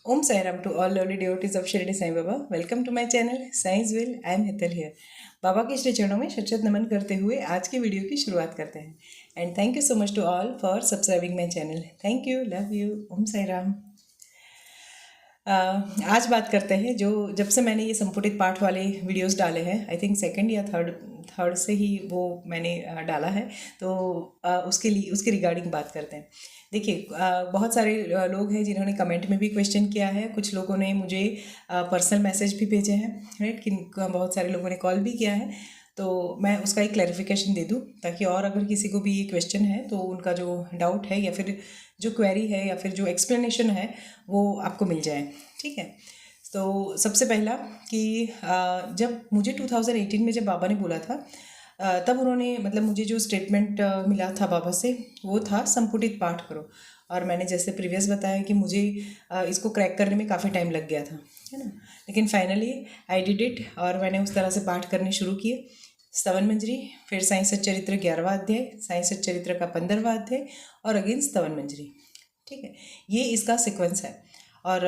Om Sairam to all lovely devotees of Shirdi Sai Baba. Welcome to my channel Science Will. I am Hital here. बाबा के श्री चरणों में शत नमन करते हुए आज की वीडियो की शुरुआत करते हैं. And thank you so much to all for subscribing my channel. Thank you, love you. Om Sai Ram. आज बात करते हैं जो जब से मैंने ये संपुटित पाठ वाले वीडियोस डाले हैं, आई थिंक सेकंड या थर्ड से ही वो मैंने डाला है, तो उसके रिगार्डिंग बात करते हैं. देखिए, बहुत सारे लोग हैं जिन्होंने कमेंट में भी क्वेश्चन किया है. कुछ लोगों ने मुझे पर्सनल मैसेज भी भेजे हैं, राइट. बहुत सारे लोगों ने कॉल भी किया है. तो मैं उसका एक क्लैरिफिकेशन दे दूं ताकि और अगर किसी को भी ये क्वेश्चन है तो उनका जो डाउट है या फिर जो क्वेरी है या फिर जो एक्सप्लेनेशन है वो आपको मिल जाए. ठीक है. तो सबसे पहला कि जब मुझे 2018 में जब बाबा ने बोला था, तब उन्होंने मतलब मुझे जो स्टेटमेंट मिला था बाबा से वो था संपुटित पाठ करो. और मैंने जैसे प्रीवियस बताया कि मुझे इसको क्रैक करने में काफ़ी टाइम लग गया था, है ना. लेकिन फाइनली आई डिड इट और मैंने उस तरह से पाठ करने शुरू किए. स्तवन मंजरी, फिर साईं सच्चरित्र 11वां अध्याय, साईं सच्चरित्र का 15वां अध्याय और अगेन स्तवन मंजरी. ठीक है, ये इसका सीक्वेंस है. और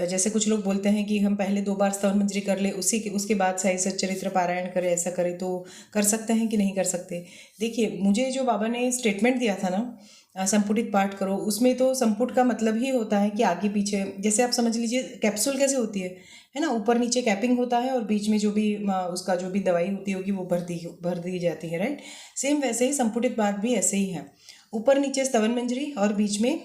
जैसे कुछ लोग बोलते हैं कि हम पहले 2 बार स्तवन मंजरी कर ले, उसके बाद साईं सच्चरित्र पारायण करें, ऐसा करें तो कर सकते हैं कि नहीं कर सकते. देखिए, मुझे जो बाबा ने स्टेटमेंट दिया था ना, संपुटित पाठ करो, उसमें तो संपुट का मतलब ही होता है कि आगे पीछे, जैसे आप समझ लीजिए कैप्सूल कैसे होती है ना. ऊपर नीचे कैपिंग होता है और बीच में जो भी उसका जो भी दवाई होती होगी वो भर दी जाती है, राइट. सेम वैसे ही संपुटित पाठ भी ऐसे ही है. ऊपर नीचे स्तवन मंजरी और बीच में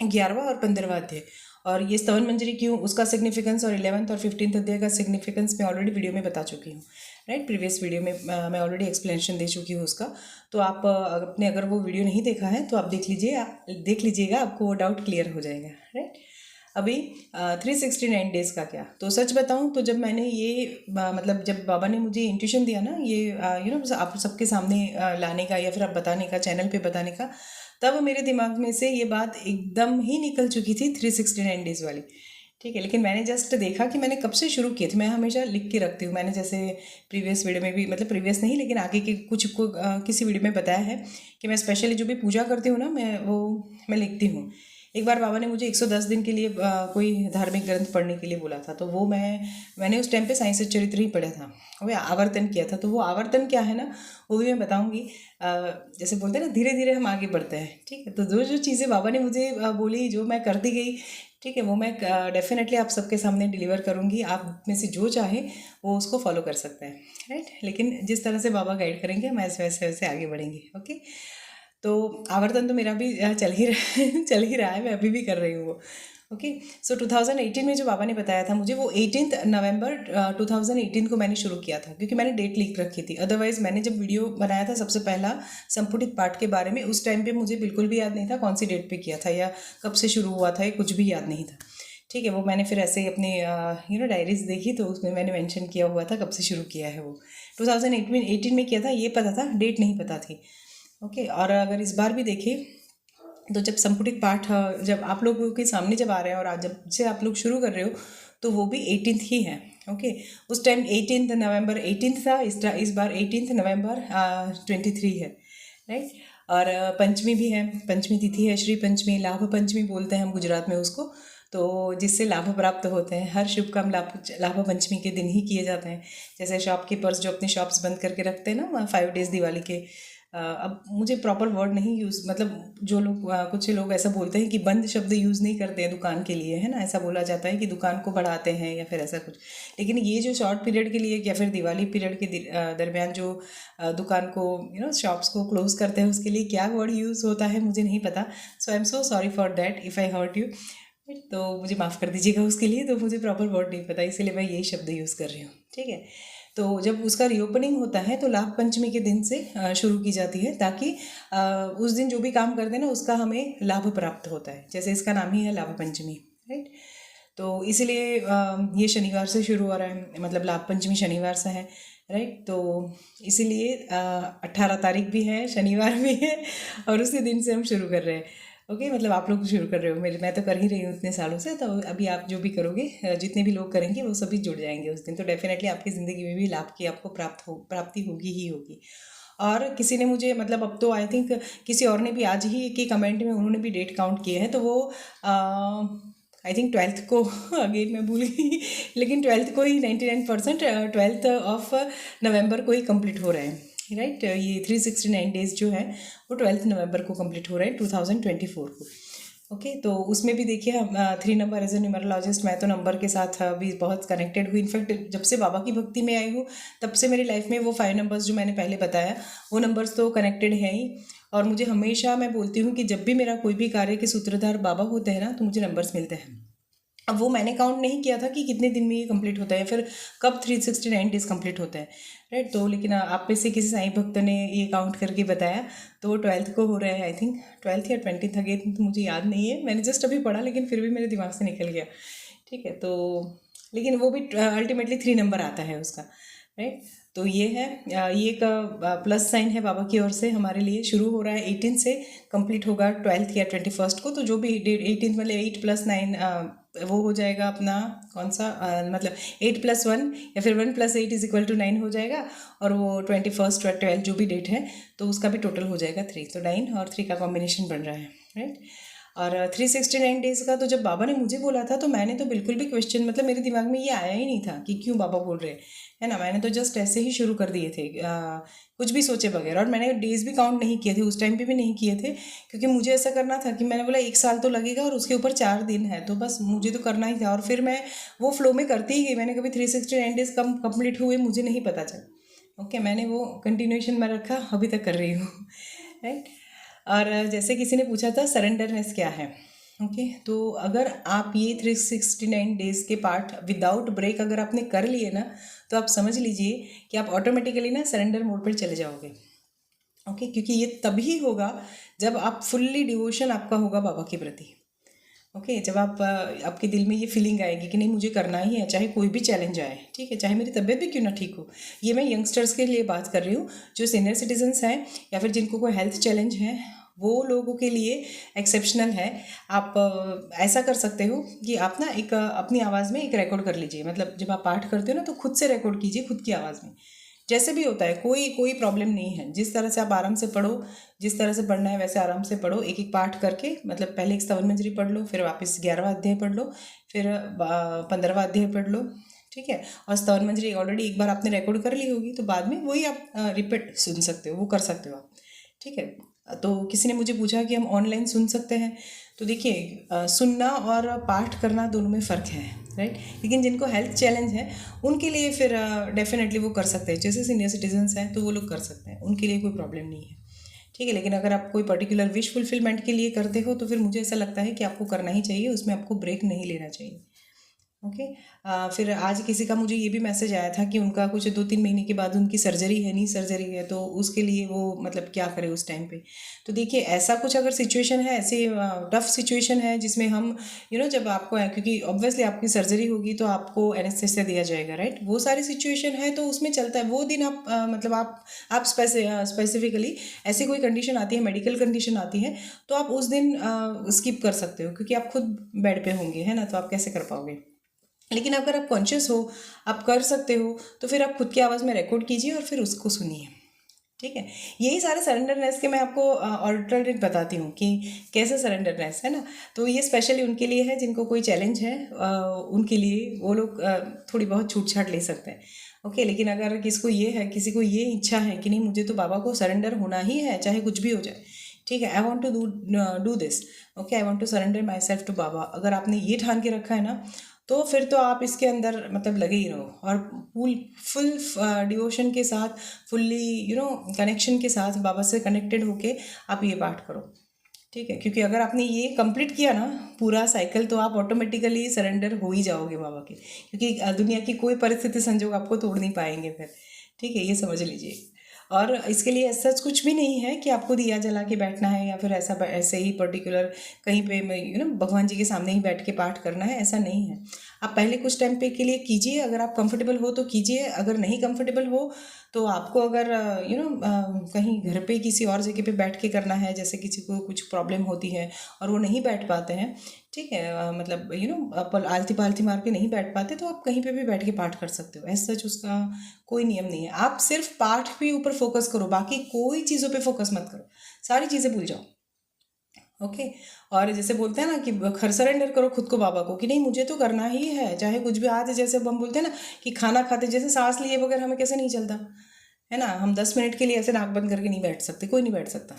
11वां और 15वां अध्याय. और ये स्तवन मंजरी क्यों, उसका सिग्निफिकेंस और 11th और 15th अध्याय का सिग्निफिकेंस मैं ऑलरेडी वीडियो में बता चुकी हूँ, राइट. प्रीवियस वीडियो में मैं ऑलरेडी एक्सप्लेनेशन दे चुकी हूँ उसका. तो आप अपने अगर वो वीडियो नहीं देखा है तो आप देख लीजिएगा, आपको वो डाउट क्लियर हो जाएगा, राइट. अभी 369 डेज़ का क्या, तो सच बताऊं तो जब मैंने ये मतलब जब बाबा ने मुझे इंट्यूशन दिया ना ये आप सबके सामने लाने का या फिर आप बताने का, चैनल पे बताने का, तब मेरे दिमाग में से ये बात एकदम ही निकल चुकी थी 369 डेज़ वाली. ठीक है. लेकिन मैंने जस्ट देखा कि मैंने कब से शुरू किए थे. मैं हमेशा लिख के रखती हूँ. मैंने जैसे प्रीवियस वीडियो में भी, मतलब प्रीवियस नहीं लेकिन आगे के कुछ को किसी वीडियो में बताया है कि मैं स्पेशली जो भी पूजा करती हूँ ना, मैं लिखती हूँ. एक बार बाबा ने मुझे 110 दिन के लिए कोई धार्मिक ग्रंथ पढ़ने के लिए बोला था, तो वो मैंने उस टाइम पे साईं सच्चरित्र ही पढ़ा था, वो आवर्तन किया था. तो वो आवर्तन क्या है ना, वो भी मैं बताऊंगी. जैसे बोलते हैं ना, धीरे धीरे हम आगे बढ़ते हैं. ठीक है. तो जो जो चीज़ें बाबा ने मुझे बोली, जो मैं करती गई, ठीक है, वो मैं डेफिनेटली आप सबके सामने डिलीवर करूँगी. आप में से जो चाहे वो उसको फॉलो कर सकता है, राइट. लेकिन जिस तरह से बाबा गाइड करेंगे हम ऐसे वैसे वैसे आगे बढ़ेंगे. ओके. तो आवर्तन तो मेरा भी चल ही रहा है, मैं अभी भी कर रही हूँ वो. ओके. सो 2018 में जो बाबा ने बताया था मुझे, वो 18 नवंबर 2018 को मैंने शुरू किया था, क्योंकि मैंने डेट लिख रखी थी. अदरवाइज मैंने जब वीडियो बनाया था सबसे पहला संपुटित पाठ के बारे में, उस टाइम पे मुझे बिल्कुल भी याद नहीं था कौन सी डेट पे किया था या कब से शुरू हुआ था, ये कुछ भी याद नहीं था. ठीक है. वो मैंने फिर ऐसे ही अपनी डायरीज देखी तो उसमें मैंने मेंशन किया हुआ था कब से शुरू किया है. वो 2018 में किया था, ये पता था, डेट नहीं पता थी. ओके. और अगर इस बार भी देखें तो जब संपुटित पाठ जब आप लोगों के सामने जब आ रहे हैं और आज जब से आप लोग शुरू कर रहे हो तो वो भी 18th ही है. ओके. उस टाइम 18 नवंबर 18 था, इस बार 18 नवंबर 23 है, राइट. और पंचमी भी है, पंचमी तिथि है, श्री पंचमी, लाभ पंचमी बोलते हैं हम गुजरात में उसको. तो जिससे लाभ प्राप्त होते हैं, हर शुभ काम लाभ पंचमी के दिन ही किए जाते हैं. जैसे शॉपकीपर्स जो अपनी शॉप्स बंद करके रखते हैं ना 5 डेज़ दिवाली के. अब मुझे प्रॉपर वर्ड नहीं यूज़, मतलब जो लोग कुछ लोग ऐसा बोलते हैं कि बंद शब्द यूज़ नहीं करते हैं दुकान के लिए, है ना. ऐसा बोला जाता है कि दुकान को बढ़ाते हैं या फिर ऐसा कुछ. लेकिन ये जो शॉर्ट पीरियड के लिए या फिर दिवाली पीरियड के दरमियान जो दुकान को शॉप्स को क्लोज़ करते हैं, उसके लिए क्या वर्ड यूज़ होता है मुझे नहीं पता. So I am so sorry for that if I hurt you. तो मुझे माफ़ कर दीजिएगा उसके लिए. तो मुझे प्रॉपर वर्ड नहीं पता, इसीलिए मैं यही शब्द यूज़ कर रही हूँ. ठीक है. तो जब उसका रीओपनिंग होता है तो लाभ पंचमी के दिन से शुरू की जाती है, ताकि उस दिन जो भी काम करते हैं ना उसका हमें लाभ प्राप्त होता है. जैसे इसका नाम ही है लाभ पंचमी, राइट. तो इसलिए ये शनिवार से शुरू हो रहा है, मतलब लाभ पंचमी शनिवार से है, राइट. तो इसीलिए 18 तारीख भी है, शनिवार भी है और उसी दिन से हम शुरू कर रहे हैं. ओके. मतलब आप लोग शुरू कर रहे हो, मैं तो कर ही रही हूँ इतने सालों से. तो अभी आप जो भी करोगे, जितने भी लोग करेंगे वो सभी जुड़ जाएंगे उस दिन. तो डेफिनेटली आपकी ज़िंदगी में भी लाभ की आपको प्राप्ति होगी ही होगी. और किसी ने मुझे, मतलब अब तो आई थिंक किसी और ने भी आज ही के कमेंट में उन्होंने भी डेट काउंट किए हैं, तो वो आई थिंक 12th को अगेन मैं भूल गई, लेकिन 12th को ही 99% 12th ऑफ नवंबर को ही कंप्लीट हो रहे हैं, राइट। ये 369 डेज जो है वो 12th नवंबर को कंप्लीट हो रहे हैं 2024 को। ओके, तो उसमें भी देखिए हम 3 नंबर एज ए न्यूमरोलॉजिस्ट, मैं तो नंबर के साथ भी बहुत कनेक्टेड हुई। इनफैक्ट जब से बाबा की भक्ति में आई हूँ तब से मेरी लाइफ में वो 5 नंबर्स जो मैंने पहले बताया वो नंबर्स तो कनेक्टेड हैं ही। और मुझे हमेशा, मैं बोलती हूँ कि जब भी मेरा कोई भी कार्य के सूत्रधार बाबा होते हैं ना तो मुझे नंबर्स मिलते हैं। अब वो मैंने काउंट नहीं किया था कि कितने दिन में ये कंप्लीट होता है, फिर कब 369 डेज कंप्लीट होता है, राइट। तो लेकिन आप में से किसी साईं भक्त ने ये काउंट करके बताया, तो वो 12th को हो रहा है, आई थिंक 12th या 20th अगेन, तो मुझे याद नहीं है, मैंने जस्ट अभी पढ़ा लेकिन फिर भी मेरे दिमाग से निकल गया, ठीक है। तो लेकिन वो भी अल्टीमेटली 3 नंबर आता है उसका, राइट। तो ये है, ये एक प्लस साइन है बाबा की ओर से हमारे लिए। शुरू हो रहा है 18 से, कंप्लीट होगा 12th या 21st को। तो जो भी 18 मतलब 8 + 9 वो हो जाएगा अपना कौन सा, मतलब 8 + 1 या फिर 1 + 8 = 9 हो जाएगा। और वो 21st और 12 जो भी डेट है तो उसका भी टोटल हो जाएगा 3। तो 9 और 3 का कॉम्बिनेशन बन रहा है, राइट। और 369 डेज का तो जब बाबा ने मुझे बोला था तो मैंने तो बिल्कुल भी क्वेश्चन, मतलब मेरे दिमाग में ये आया ही नहीं था कि क्यों बाबा बोल रहे हैं, है ना। मैंने तो जस्ट ऐसे ही शुरू कर दिए थे, कुछ भी सोचे बगैर। और मैंने डेज भी काउंट नहीं किए थे उस टाइम पे भी नहीं किए थे, क्योंकि मुझे ऐसा करना था कि मैंने बोला 1 साल तो लगेगा और उसके ऊपर 4 दिन है, तो बस मुझे तो करना ही था। और फिर मैं वो फ्लो में करती ही गई, मैंने कभी 369 डेज कम कंप्लीट हुए मुझे नहीं पता चला। ओके, मैंने वो कंटिन्यूएशन में रखा, अभी तक कर रही हूँ, राइट। और जैसे किसी ने पूछा था सरेंडरनेस क्या है, ओके। तो अगर आप ये 369 डेज के पार्ट विदाउट ब्रेक अगर आपने कर लिए ना, तो आप समझ लीजिए कि आप ऑटोमेटिकली ना सरेंडर मोड पर चले जाओगे, ओके। क्योंकि ये तभी होगा जब आप फुल्ली डिवोशन आपका होगा बाबा के प्रति, ओके। जब आप आपके दिल में ये फीलिंग आएगी कि नहीं मुझे करना ही है, चाहे कोई भी चैलेंज आए, ठीक है, चाहे मेरी तबीयत भी क्यों ना ठीक हो। ये मैं यंगस्टर्स के लिए बात कर रही हूँ, जो सीनियर सिटीजन्स हैं या फिर जिनको कोई हेल्थ चैलेंज है, वो लोगों के लिए एक्सेप्शनल है। आप ऐसा कर सकते हो कि आप ना एक अपनी आवाज़ में एक रिकॉर्ड कर लीजिए, मतलब जब आप पाठ करते हो ना तो खुद से रिकॉर्ड कीजिए, खुद की आवाज़ में, जैसे भी होता है, कोई कोई प्रॉब्लम नहीं है। जिस तरह से आप आराम से पढ़ो, जिस तरह से पढ़ना है वैसे आराम से पढ़ो, एक एक पाठ करके, मतलब पहले एक स्तवन मंजरी पढ़ लो, फिर वापस 11वां अध्याय पढ़ लो, फिर 15वां अध्याय पढ़ लो, ठीक है। और स्तवन मंजरी ऑलरेडी एक बार आपने रिकॉर्ड कर ली होगी, तो बाद में वही आप रिपीट सुन सकते हो, वो कर सकते हो आप, ठीक है। तो किसी ने मुझे पूछा कि हम ऑनलाइन सुन सकते हैं, तो देखिए सुनना और पाठ करना दोनों में फ़र्क है, राइट। लेकिन जिनको हेल्थ चैलेंज है उनके लिए फिर डेफिनेटली वो कर सकते हैं, जैसे सीनियर सिटीजन्स हैं तो वो लोग कर सकते हैं, उनके लिए कोई प्रॉब्लम नहीं है, ठीक है। लेकिन अगर आप कोई पर्टिकुलर विश फुलफिलमेंट के लिए करते हो तो फिर मुझे ऐसा लगता है कि आपको करना ही चाहिए, उसमें आपको ब्रेक नहीं लेना चाहिए, ओके। फिर आज किसी का मुझे ये भी मैसेज आया था कि उनका कुछ 2-3 महीने के बाद उनकी सर्जरी है, नी सर्जरी है, तो उसके लिए वो मतलब क्या करे उस टाइम पे। तो देखिए ऐसा कुछ अगर सिचुएशन है, ऐसे टफ सिचुएशन है जिसमें हम जब आपको क्योंकि ऑब्वियसली आपकी सर्जरी होगी तो आपको एनेस्थेसिया दिया जाएगा, राइट। वो सारी सिचुएशन है तो उसमें चलता है, वो दिन आप मतलब आप स्पेसिफिकली ऐसी कोई कंडीशन आती है, मेडिकल कंडीशन आती है, तो आप उस दिन स्किप कर सकते हो, क्योंकि आप खुद बेड पे होंगे, है ना, तो आप कैसे कर पाओगे। लेकिन अगर आप कॉन्शियस हो, आप कर सकते हो, तो फिर आप खुद की आवाज़ में रिकॉर्ड कीजिए और फिर उसको सुनिए, ठीक है। यही सारे सरेंडरनेस के मैं आपको ऑल्टरनेट बताती हूँ कि कैसे सरेंडरनेस, है ना। तो ये स्पेशली उनके लिए है जिनको कोई चैलेंज है, उनके लिए वो लोग थोड़ी बहुत छूट छाट ले सकते हैं, ओके। लेकिन अगर किसी को ये इच्छा है कि नहीं मुझे तो बाबा को सरेंडर होना ही है, चाहे कुछ भी हो जाए, ठीक है, I want to do this, okay, I want to surrender myself to Baba, अगर आपने ये ठान के रखा है ना, तो फिर तो आप इसके अंदर मतलब लगे ही रहो और फुल डिवोशन के साथ, फुल्ली कनेक्शन के साथ बाबा से कनेक्टेड होके आप ये पाठ करो, ठीक है। क्योंकि अगर आपने ये कंप्लीट किया ना पूरा साइकिल, तो आप ऑटोमेटिकली सरेंडर हो ही जाओगे बाबा के, क्योंकि दुनिया की कोई परिस्थिति संजोग आपको तोड़ नहीं पाएंगे फिर, ठीक है, ये समझ लीजिए। और इसके लिए सच कुछ भी नहीं है कि आपको दिया जला के बैठना है या फिर ऐसे ही पर्टिकुलर कहीं पे भगवान जी के सामने ही बैठ के पाठ करना है, ऐसा नहीं है। आप पहले कुछ टाइम पे के लिए कीजिए, अगर आप कंफर्टेबल हो तो कीजिए, अगर नहीं कंफर्टेबल हो तो आपको अगर कहीं घर पे किसी और जगह पे बैठ के करना है, जैसे किसी को कुछ प्रॉब्लम होती है और वो नहीं बैठ पाते हैं, ठीक है, मतलब आप आलती पालती मार के नहीं बैठ पाते, तो आप कहीं पे भी बैठ के पाठ कर सकते हो, ऐसा सच उसका कोई नियम नहीं है। आप सिर्फ पाठ पे ऊपर फोकस करो, बाकी कोई चीज़ों पे फोकस मत करो, सारी चीज़ें भूल जाओ, ओके। और जैसे बोलते हैं ना कि खर सरेंडर करो खुद को बाबा को, कि नहीं मुझे तो करना ही है चाहे कुछ भी। आज जैसे अब हम बोलते हैं ना कि खाना खाते जैसे सांस लिए बगैर हमें कैसे नहीं चलता है ना, हम 10 मिनट के लिए ऐसे नाक बंद करके नहीं बैठ सकते, कोई नहीं बैठ सकता।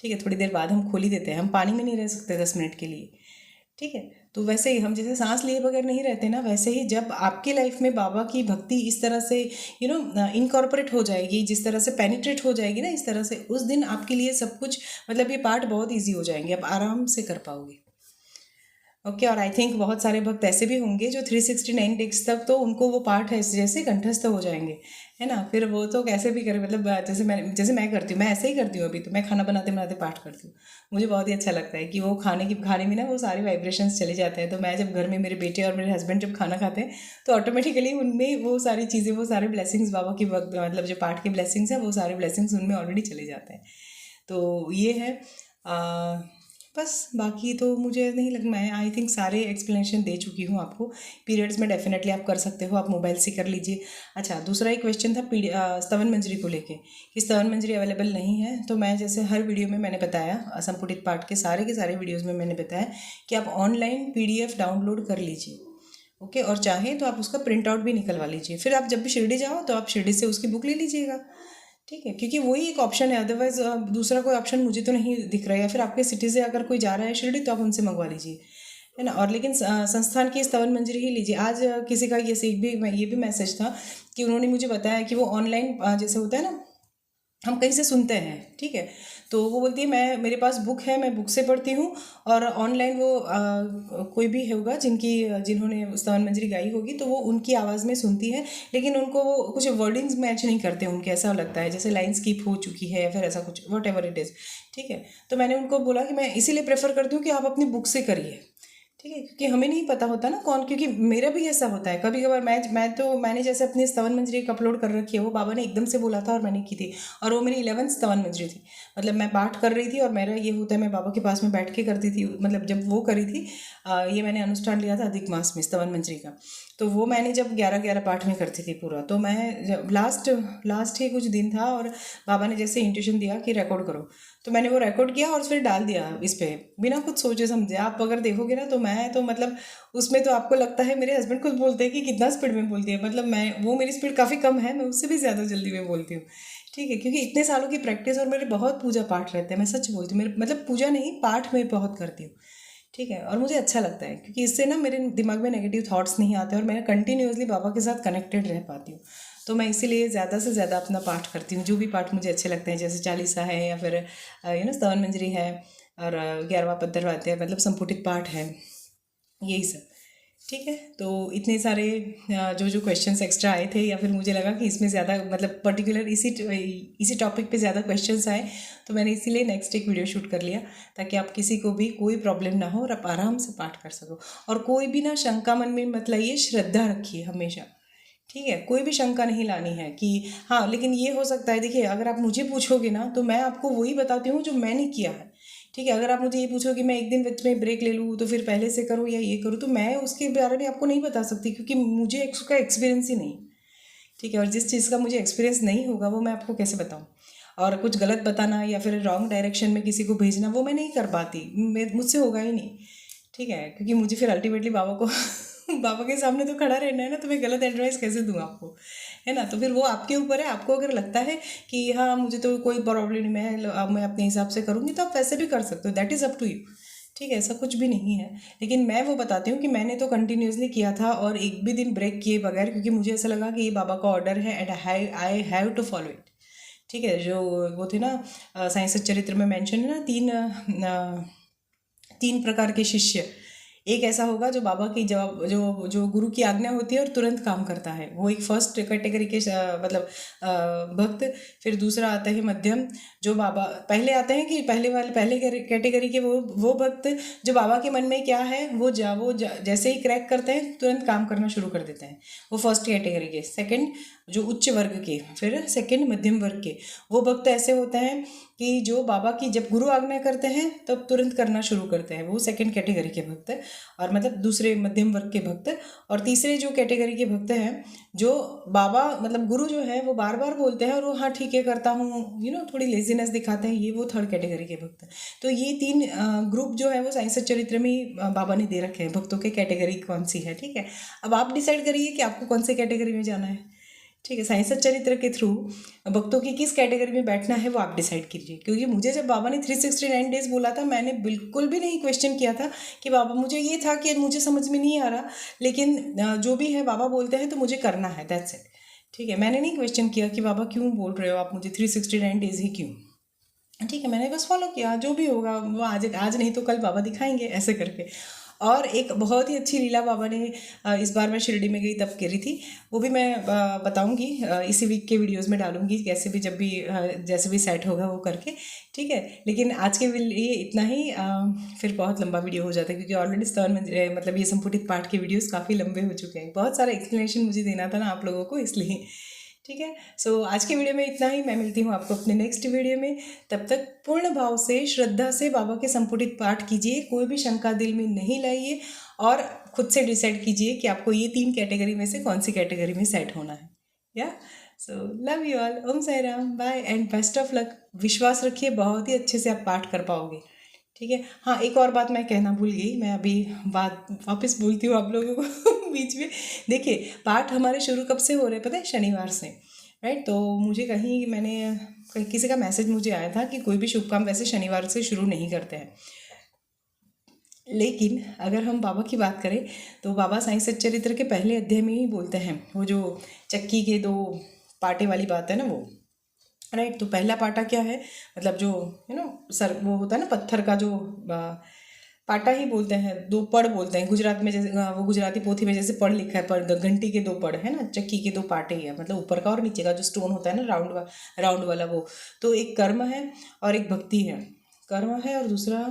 ठीक है, थोड़ी देर बाद हम खोल ही देते हैं, हम पानी में नहीं रह सकते 10 मिनट के लिए। ठीक है, तो वैसे ही हम जैसे सांस लिए बगैर नहीं रहते ना, वैसे ही जब आपकी लाइफ में बाबा की भक्ति इस तरह से इनकॉर्पोरेट हो जाएगी, जिस तरह से पेनिट्रेट हो जाएगी ना, इस तरह से उस दिन आपके लिए सब कुछ मतलब ये पार्ट बहुत ईजी हो जाएंगे, आप आराम से कर पाओगे। ओके। और आई थिंक बहुत सारे भक्त ऐसे भी होंगे जो 369 डेज तक तो उनको वो पाठ है जैसे कंठस्थ हो जाएंगे, है ना। फिर वो तो कैसे भी करें, मतलब जैसे मैं करती हूँ, मैं ऐसे ही करती हूँ। अभी तो मैं खाना बनाते बनाते पाठ करती हूँ। मुझे बहुत ही अच्छा लगता है कि वो खाने में ना वो सारे वाइब्रेशंस चले जाते हैं। तो मैं जब घर में मेरे बेटे और मेरे हस्बैंड जब खाना खाते हैं तो ऑटोमेटिकली उनमें वो सारी चीज़ें, वो सारे ब्लेसिंग्स बाबा की वक्त मतलब जो पाठ के ब्लेसिंग्स हैं वो सारे ब्लेसिंग्स उनमें ऑलरेडी चले जाते हैं। तो ये है। बस बाकी तो मुझे नहीं लग, मैं आई थिंक सारे एक्सप्लेनेशन दे चुकी हूँ आपको। पीरियड्स में डेफिनेटली आप कर सकते हो, आप मोबाइल से कर लीजिए। अच्छा, दूसरा एक क्वेश्चन था स्तवन मंजरी को लेके कि स्तवन मंजरी अवेलेबल नहीं है। तो मैं जैसे हर वीडियो में मैंने बताया, संपुटित पाठ के सारे वीडियोज़ में मैंने बताया कि आप ऑनलाइन PDF डाउनलोड कर लीजिए। ओके। और चाहें तो आप उसका प्रिंट आउट भी निकलवा लीजिए, फिर आप जब भी शिरडी जाओ तो आप शिरडी से उसकी बुक ले लीजिएगा। ठीक है, क्योंकि वही एक ऑप्शन है, अदरवाइज दूसरा कोई ऑप्शन मुझे तो नहीं दिख रहा है। या फिर आपके सिटी से अगर कोई जा रहा है शिरडी तो आप उनसे मंगवा लीजिए, है ना। और लेकिन संस्थान की स्तवन मंजरी ही लीजिए। आज किसी का ये भी मैसेज था कि उन्होंने मुझे बताया कि वो ऑनलाइन जैसे होता है ना, हम कहीं से सुनते हैं, ठीक है। तो वो बोलती है मैं, मेरे पास बुक है, मैं बुक से पढ़ती हूँ। और ऑनलाइन वो कोई भी होगा जिन्होंने स्तवन मंजरी गाई होगी तो वो उनकी आवाज़ में सुनती है, लेकिन उनको वो कुछ वर्डिंग्स मैच नहीं करते उनके, ऐसा लगता है जैसे लाइन स्किप हो चुकी है या फिर ऐसा कुछ, वट एवर इट इज़। ठीक है, तो मैंने उनको बोला कि मैं इसीलिए प्रेफर करती हूँ कि आप अपनी बुक से करिए। ठीक है, क्योंकि हमें नहीं पता होता ना कौन, क्योंकि मेरा भी ऐसा होता है कभी कभार। मैंने जैसे अपनी स्तवन मंजरी एक अपलोड कर रखी है, वो बाबा ने एकदम से बोला था और मैंने की थी। और वो मेरी 11th स्तवन मंजरी थी, मतलब मैं पाठ कर रही थी और मेरा ये होता है मैं बाबा के पास में बैठ के करती थी, मतलब जब वो करी थी। ये मैंने अनुष्ठान लिया था अधिक मास में स्तवन मंजरी का। तो वो मैंने जब 11-11 पाठ में करती थी पूरा, तो मैं जब लास्ट ही कुछ दिन था और बाबा ने जैसे इंट्यूशन दिया कि रिकॉर्ड करो, तो मैंने वो रिकॉर्ड किया और फिर डाल दिया इस पे, बिना कुछ सोचे समझे। आप अगर देखोगे ना तो मैं तो मतलब उसमें तो आपको लगता है, मेरे हस्बैंड खुद बोलते हैं कि कितना स्पीड में बोलती है, मतलब वो मेरी स्पीड काफ़ी कम है, मैं उससे भी ज़्यादा जल्दी में बोलती हूँ। ठीक है, क्योंकि इतने सालों की प्रैक्टिस और मेरे बहुत पूजा पाठ रहते हैं, मैं सच बोलती हूँ, मेरे मतलब पूजा नहीं पाठ में बहुत करती हूँ। ठीक है, और मुझे अच्छा लगता है क्योंकि इससे ना मेरे दिमाग में नेगेटिव थॉट्स नहीं आते और मैं कंटिन्यूअसली बाबा के साथ कनेक्टेड रह पाती हूँ। तो मैं इसीलिए ज़्यादा से ज़्यादा अपना पाठ करती हूँ, जो भी पाठ मुझे अच्छे लगते हैं, जैसे चालीसा है या फिर स्तवन मंजरी है और 11वां पद्दर वाद्य मतलब संपुटित पाठ है, यही सब। ठीक है, तो इतने सारे जो क्वेश्चंस एक्स्ट्रा आए थे, या फिर मुझे लगा कि इसमें ज़्यादा मतलब पर्टिकुलर इसी टॉपिक पे ज़्यादा क्वेश्चंस आए, तो मैंने इसीलिए नेक्स्ट एक वीडियो शूट कर लिया ताकि आप किसी को भी कोई प्रॉब्लम ना हो और आप आराम से पाठ कर सको। और कोई भी ना शंका मन में मत लाइए, श्रद्धा रखिए हमेशा। ठीक है, कोई भी शंका नहीं लानी है कि हाँ, लेकिन ये हो सकता है, देखिए अगर आप मुझे पूछोगे ना तो मैं आपको वही बताती हूँ जो मैंने किया है। ठीक है, अगर आप मुझे ये पूछो कि मैं एक दिन बीच में ब्रेक ले लूँ तो फिर पहले से करूँ या ये करूँ, तो मैं उसके बारे में आपको नहीं बता सकती क्योंकि मुझे उसका एक्सपीरियंस ही नहीं। ठीक है, और जिस चीज़ का मुझे एक्सपीरियंस नहीं होगा वो मैं आपको कैसे बताऊँ। और कुछ गलत बताना या फिर रॉन्ग डायरेक्शन में किसी को भेजना वो मैं नहीं कर पाती, मुझसे होगा ही नहीं। ठीक है, क्योंकि मुझे फिर अल्टीमेटली बाबा को बाबा के सामने तो खड़ा रहना है ना, तो मैं गलत एडवाइस कैसे दूँ आपको, है ना। तो फिर वो आपके ऊपर है, आपको अगर लगता है कि हाँ मुझे तो कोई प्रॉब्लम नहीं, मैं अपने हिसाब से करूँगी, तो आप वैसे भी कर सकते हो, that is up to you. ठीक है, ऐसा कुछ भी नहीं है। लेकिन मैं वो बताती हूँ कि मैंने तो कंटिन्यूसली किया था और एक भी दिन ब्रेक किए बगैर, क्योंकि मुझे ऐसा लगा कि ये बाबा का ऑर्डर है and I have to follow it. ठीक है, जो वो थे ना साईं सच्चरित्र में मेंशन है ना, तीन प्रकार के शिष्य। एक ऐसा होगा जो बाबा की जवाब जो गुरु की आज्ञा होती है और तुरंत काम करता है, वो एक फर्स्ट कैटेगरी के मतलब भक्त। फिर दूसरा आता है मध्यम, जो बाबा पहले आते हैं कि पहले कैटेगरी के वो भक्त जो बाबा के मन में क्या है जैसे ही क्रैक करते हैं तुरंत काम करना शुरू कर देते हैं, वो फर्स्ट कैटेगरी के। सेकंड जो उच्च वर्ग के, फिर सेकंड मध्यम वर्ग के, वो भक्त ऐसे होते हैं कि जो बाबा की जब गुरु आज्ञा करते हैं तब तुरंत करना शुरू करते हैं, वो सेकंड कैटेगरी के भक्त है, और मतलब दूसरे मध्यम वर्ग के भक्त। और तीसरे जो कैटेगरी के भक्त हैं, जो बाबा मतलब गुरु जो है वो बार बार बोलते हैं और वो हाँ ठीक है करता हूँ, थोड़ी लेजीनेस दिखाते हैं, ये वो थर्ड कैटेगरी के भक्त हैं। तो ये तीन ग्रुप जो है वो साईं सच्चरित्र में ही बाबा ने दे रखे हैं, भक्तों के कैटेगरी कौन सी है। ठीक है, अब आप डिसाइड करिए कि आपको कौन से कैटेगरी में जाना है। ठीक है, साईं सच्चरित्र के थ्रू भक्तों की किस कैटेगरी में बैठना है वो आप डिसाइड कीजिए। क्योंकि मुझे जब बाबा ने 369 डेज बोला था, मैंने बिल्कुल भी नहीं क्वेश्चन किया था कि बाबा, मुझे ये था कि मुझे समझ में नहीं आ रहा, लेकिन जो भी है बाबा बोलते हैं तो मुझे करना है, दैट्स इट। ठीक है, मैंने नहीं क्वेश्चन किया कि बाबा क्यों बोल रहे हो आप मुझे 369 डेज ही क्यों। ठीक है, मैंने बस फॉलो किया, जो भी होगा वो आज नहीं तो कल बाबा दिखाएंगे, ऐसे करके। और एक बहुत ही अच्छी लीला बाबा ने इस बार मैं शिरडी में गई तब करी थी, वो भी मैं बताऊंगी, इसी वीक के वीडियोस में डालूंगी, कैसे भी जब भी जैसे भी सेट होगा वो करके। ठीक है, लेकिन आज के लिए इतना ही, फिर बहुत लंबा वीडियो हो जाता है क्योंकि ऑलरेडी स्तवन में मतलब ये संपुटित पाठ के वीडियोस काफ़ी लंबे हो चुके हैं, बहुत सारा एक्सप्लेनेशन मुझे देना था ना आप लोगों को, इसलिए। ठीक है, सो आज के वीडियो में इतना ही। मैं मिलती हूँ आपको अपने नेक्स्ट वीडियो में। तब तक पूर्ण भाव से, श्रद्धा से बाबा के संपुटित पाठ कीजिए, कोई भी शंका दिल में नहीं लाइए, और खुद से डिसाइड कीजिए कि आपको ये 3 कैटेगरी में से कौन सी कैटेगरी में सेट होना है। Yeah so love you all, Om Sai Ram, bye and best of luck. विश्वास रखिए, बहुत ही अच्छे से आप पाठ कर पाओगे। ठीक है, हाँ एक और बात मैं कहना भूल गई, मैं अभी बात वापस बोलती हूँ आप लोगों को बीच में। देखिए, पाठ हमारे शुरू कब से हो रहे हैं पता है? शनिवार से, राइट। तो मुझे किसी का मैसेज मुझे आया था कि कोई भी शुभ काम वैसे शनिवार से शुरू नहीं करते हैं, लेकिन अगर हम बाबा की बात करें तो बाबा साईं सच्चरित्र के पहले अध्याय में ही बोलते हैं, वो जो चक्की के 2 पाटे वाली बात है ना वो, राइट। तो पहला पाटा क्या है, मतलब जो सर वो होता है ना पत्थर का, जो पाटा ही बोलते हैं, 2 पड़ बोलते हैं गुजरात में, जैसे वो गुजराती पोथी में जैसे पड़ लिखा है, पड़ घंटी के 2 पड़ है ना, चक्की के 2 पाटे ही है, मतलब ऊपर का और नीचे का जो स्टोन होता है ना राउंड वाला वो। तो एक कर्म है और एक भक्ति है, कर्म है और दूसरा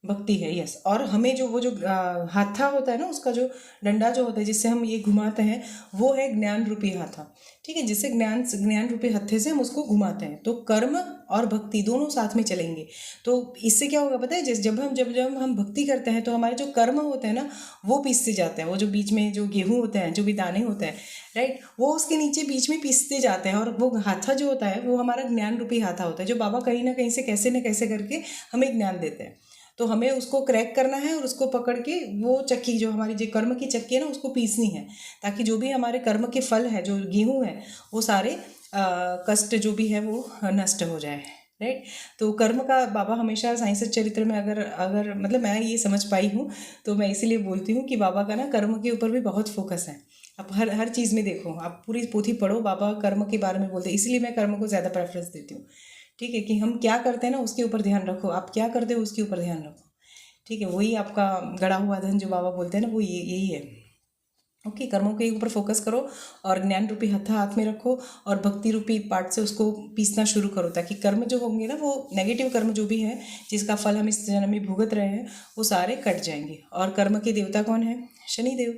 भक्ति है, यस। और हमें जो वो जो हाथा होता है ना, उसका जो डंडा जो होता है जिससे हम ये घुमाते हैं, वो है ज्ञान रूपी हाथा। ठीक है, जिससे ज्ञान रूपी हत्थे से हम उसको घुमाते हैं। तो कर्म और भक्ति दोनों साथ में चलेंगे। तो इससे क्या होगा पता है, जब हम भक्ति करते हैं तो हमारे जो कर्म होते हैं ना वो पीसते जाते हैं, वो जो बीच में जो गेहूँ होते हैं, जो भी दाने होते हैं, राइट, वो उसके नीचे बीच में पीसते जाते हैं। और वो हाथा जो होता है वो हमारा ज्ञान रूपी हाथा होता है, जो बाबा कहीं ना कहीं से कैसे न कैसे करके हमें ज्ञान देते हैं। तो हमें उसको क्रैक करना है और उसको पकड़ के वो चक्की, जो हमारी जो कर्म की चक्की है ना, उसको पीसनी है, ताकि जो भी हमारे कर्म के फल है, जो गेहूँ है, वो सारे कष्ट जो भी है वो नष्ट हो जाए, राइट। तो कर्म का बाबा हमेशा साईं सच्चरित्र में अगर मतलब मैं ये समझ पाई हूँ, तो मैं इसीलिए बोलती हूँ कि बाबा का ना कर्म के ऊपर भी बहुत फोकस है। आप हर चीज़ में देखो, आप पूरी पोथी पढ़ो, बाबा कर्म के बारे में बोलते हैं, इसलिए मैं कर्म को ज़्यादा प्रेफरेंस देती हूँ। ठीक है, कि हम क्या करते हैं ना उसके ऊपर ध्यान रखो, आप क्या करते हो उसके ऊपर ध्यान रखो। ठीक है, वही आपका गड़ा हुआ धन जो बाबा बोलते हैं ना, वो यही है। ओके, कर्मों के ऊपर फोकस करो और ज्ञान रूपी हत्था हाथ में रखो, और भक्ति रूपी पार्ट से उसको पीसना शुरू करो, ताकि कर्म जो होंगे ना, वो नेगेटिव कर्म जो भी है जिसका फल हम इस जन्म में भुगत रहे हैं, वो सारे कट जाएंगे। और कर्म के देवता कौन है? शनिदेव,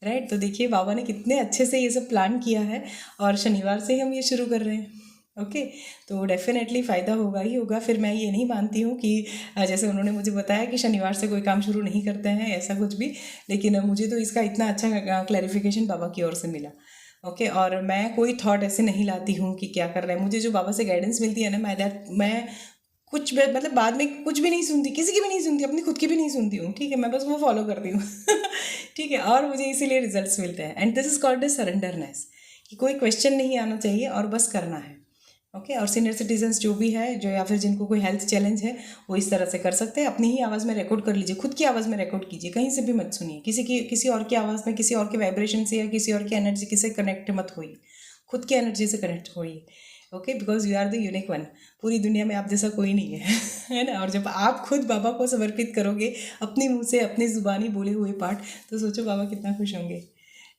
राइट। तो देखिए बाबा ने कितने अच्छे से ये सब प्लान किया है, और शनिवार से ही हम ये शुरू कर रहे हैं। ओके, तो डेफिनेटली फ़ायदा होगा ही होगा। फिर मैं ये नहीं मानती हूँ कि जैसे उन्होंने मुझे बताया कि शनिवार से कोई काम शुरू नहीं करते हैं, ऐसा कुछ भी, लेकिन मुझे तो इसका इतना अच्छा क्लैरिफिकेशन बाबा की ओर से मिला। ओके, और मैं कोई थॉट ऐसे नहीं लाती हूँ कि क्या कर रहे हैं, मुझे जो बाबा से गाइडेंस मिलती है ना, मैं कुछ मतलब बाद में कुछ भी नहीं सुनती, किसी की भी नहीं सुनती, अपनी खुद की भी नहीं सुनती हूँ। ठीक है, मैं बस वो फॉलो करती हूँ ठीक है, और मुझे इसीलिए रिजल्ट्स मिलते हैं। And this is called the surrenderness, कि कोई क्वेश्चन नहीं आना चाहिए और बस करना है। ओके, और सीनियर सिटीजन्स जो भी है, जो या फिर जिनको कोई हेल्थ चैलेंज है, वो इस तरह से कर सकते हैं। अपनी ही आवाज़ में रिकॉर्ड कर लीजिए, खुद की आवाज़ में रिकॉर्ड कीजिए, कहीं से भी मत सुनिए, किसी और की आवाज़ में, किसी और के वाइब्रेशन से या किसी और की एनर्जी से कनेक्ट मत होइए, खुद की एनर्जी से कनेक्ट होइए। Okay, because you are the unique one, पूरी दुनिया में आप जैसा कोई नहीं है है ना। और जब आप खुद बाबा को समर्पित करोगे अपनी मुँह से, अपनी ज़ुबानी बोले हुए पाठ, तो सोचो बाबा कितना खुश होंगे,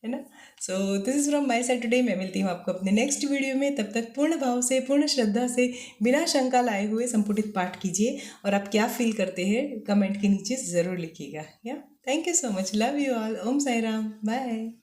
है ना। So this is from my side today. मैं मिलती हूँ आपको अपने नेक्स्ट वीडियो में। तब तक पूर्ण भाव से, पूर्ण श्रद्धा से, बिना शंका लाए हुए संपुटित पाठ कीजिए, और आप क्या फील करते हैं कमेंट के नीचे ज़रूर लिखिएगा। Yeah thank you so much, love you all, Om Sai Ram, bye.